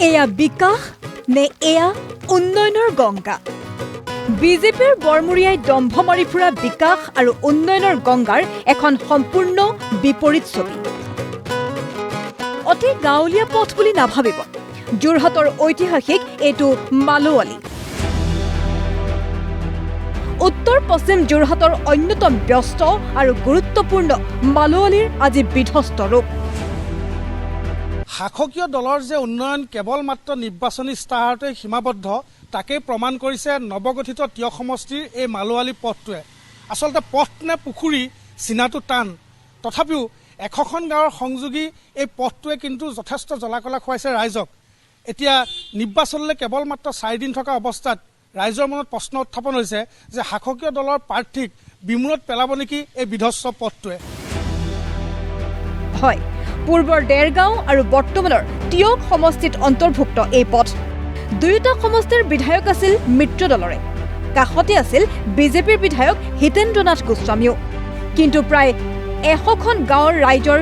এয়া বিকাশ নে এয়া উন্নয়নৰ গংগা বিজেপিৰ বৰমুৰিয়াই দম্ভ মাৰি ফুৰা বিকাশ আৰু উন্নয়নৰ গংগাৰ এখন সম্পূৰ্ণ বিপৰীত ছবি অতি গাঁৱলীয়া পথ বুলি নাভাবিব যোৰহাটৰ ঐতিহাসিক এইটো মালোৱালি উত্তৰ পশ্চিম যোৰহাটৰ অন্যতম ব্যস্ত আৰু গুৰুত্বপূৰ্ণ মালোৱালিৰ আজি বিধ্বস্ত ৰূপ শাসকীয় দলৰ যে উন্নয়ন কেৱল মাত্ৰ নিৰ্বাচনী ইস্তাহাৰতে সীমাবদ্ধ তাকে প্ৰমাণ কৰিছে নৱগঠিত তিয় সমষ্টিৰ এই মালোৱালি পথটোৱে আচলতে পথ নে পুখুৰী চিনাটো টান তথাপিও এশখন গাঁৱৰ সংযোগী এই পথটোৱে কিন্তু যথেষ্ট জলাকলা খুৱাইছে ৰাইজক এতিয়া নিৰ্বাচনলৈ কেৱল মাত্ৰ 4 দিন থকা অৱস্থাত ৰাইজৰ মনত প্ৰশ্ন উত্থাপন হৈছে যে শাসকীয় দলৰ প্ৰাৰ্থীক বিমূৰত পেলাব নেকি এই বিধ্বস্ত পথটোৱে হয় পূৰ্বৰ ডেৰগাঁও আৰু বৰ্তমানৰ তিয়ক সমষ্টিত অন্তৰ্ভুক্ত এই পথ দুয়োটা সমষ্টিৰ বিধায়ক আছিল মিত্ৰ দলৰে কাষতে আছিল বিজেপিৰ বিধায়ক হিতেন্দ্ৰনাথ গোস্বামীও কিন্তু প্ৰায় 100খন গাঁৱৰ ৰাইজৰ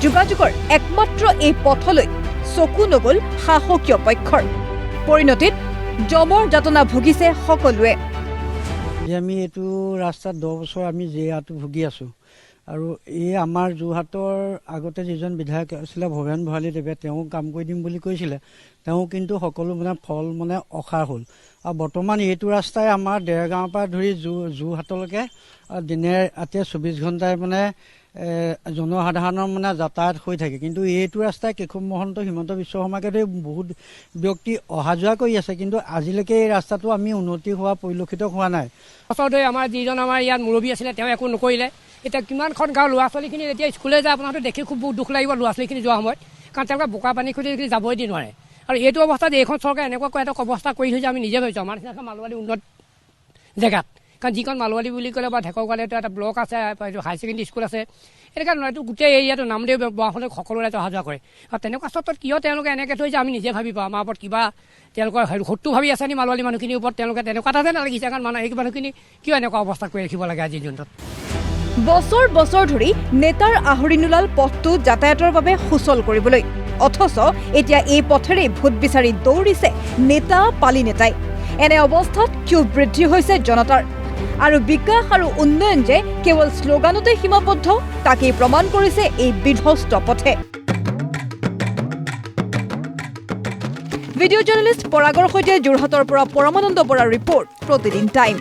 যোগাযোগৰ একমাত্ৰ এই পথলৈ চকু নগল শাসকীয় পক্ষৰ পৰিণতিত জমৰ যাতনা ভুগিছে সকলোৱে আমি এইটো ৰাস্তাত 10 বছৰ আমি জিয়াটো ভুগি আছো আৰু এই আমাৰ যোৰহাটৰ আগতে যিজন বিধায়ক আছিল ভৱেন ভৰালীদেৱে তেওঁ কাম কৰি দিম বুলি কৈছিলে তেওঁ কিন্তু সকলো ফল অখাৰ হ'ল আৰু বৰ্তমান এইটো ৰাস্তাই আমাৰ ডেৰগাঁৱৰ পৰা ধৰি যোৰহাটলৈকে দিনে ৰাতিয়ে 24 ঘণ্টাই জনসাধাৰণৰ যাতায়াত হৈ থাকে কিন্তু এইটো ৰাস্তাই কেশৱ মহন্ত হিমন্ত বিশ্ব শৰ্মাকে ধৰি বহুত ব্যক্তি অহা যোৱা কৰি আছে কিন্তু আজিলৈকে এই ৰাস্তাটো আমি উন্নতি হোৱা পৰিলক্ষিত হোৱা নাই বছৰ ধৰি আমাৰ যিজন আমাৰ ইয়াত মুৰব্বী আছিলে তেওঁ একো নকৰিলে এতিয়া কিমানখন গাঁৱৰ ল'ৰা ছোৱালীখিনি যেতিয়া স্কুললৈ যায় আপোনালোকে দেখি খুব দুখ লাগিব ল'ৰা ছোৱালীখিনি যোৱাৰ সময়ত কাৰণ তেওঁলোকে বোকা পানী খুঁটি যাবই দি নোৱাৰে আৰু এইটো অৱস্থাত এইখন চৰকাৰে এনেকুৱাকৈ এটা অৱস্থা কৰি থৈছে আমি নিজে ভাবিছোঁ আমাৰ নিচিনাকৈ মালোৱালি উন্নত জেগাত কাৰণ যিখন মালোৱালি বুলি ক'লে বা ঢেকৰগাঁৱতো এটা ব্লক আছে হাই ছেকেণ্ডেৰী স্কুল আছে এনেকুৱা নহয় এইটো গোটেই এৰিয়াটো নামদেৱ বৰাখলৈ সকলো ৰাইজে অহা যোৱা কৰে আৰু তেনেকুৱা ক্ষেত্ৰত কিয় তেওঁলোকে এনেকৈ থৈছে আমি নিজে ভাবি পাওঁ আমাৰ ওপৰত কিবা তেওঁলোকৰ শত্ৰু ভাবি আছে নি মালোৱালি মানুহখিনিৰ ওপৰত তেওঁলোকে তেনেকুৱা এটা যেন লাগিছে কাৰণ এই মানুহখিনি কিয় এনেকুৱা অৱস্থা কৰি ৰাখিব লাগে আজিৰ দিনটোত বছৰ বছৰ ধৰি নেতাৰ আহৰি নোলাল পথটো যাতায়াতৰ বাবে সুচল কৰিবলৈ অথচ এতিয়া এই পথেৰে ভোট বিচাৰি দৌৰিছে নেতা পালি নেতাই এনে অৱস্থাত ক্ষোভ বৃদ্ধি হৈছে জনতাৰ আৰু বিকাশ আৰু উন্নয়ন যে কেৱল শ্লোগানতে সীমাবদ্ধ তাকেই প্ৰমাণ কৰিছে এই বিধ্বস্ত পথে ভিডিঅ' জাৰ্নেলিষ্ট পৰাগৰ সৈতে যোৰহাটৰ পৰা পৰমানন্দ বৰাৰ ৰিপৰ্ট প্ৰতিদিন টাইম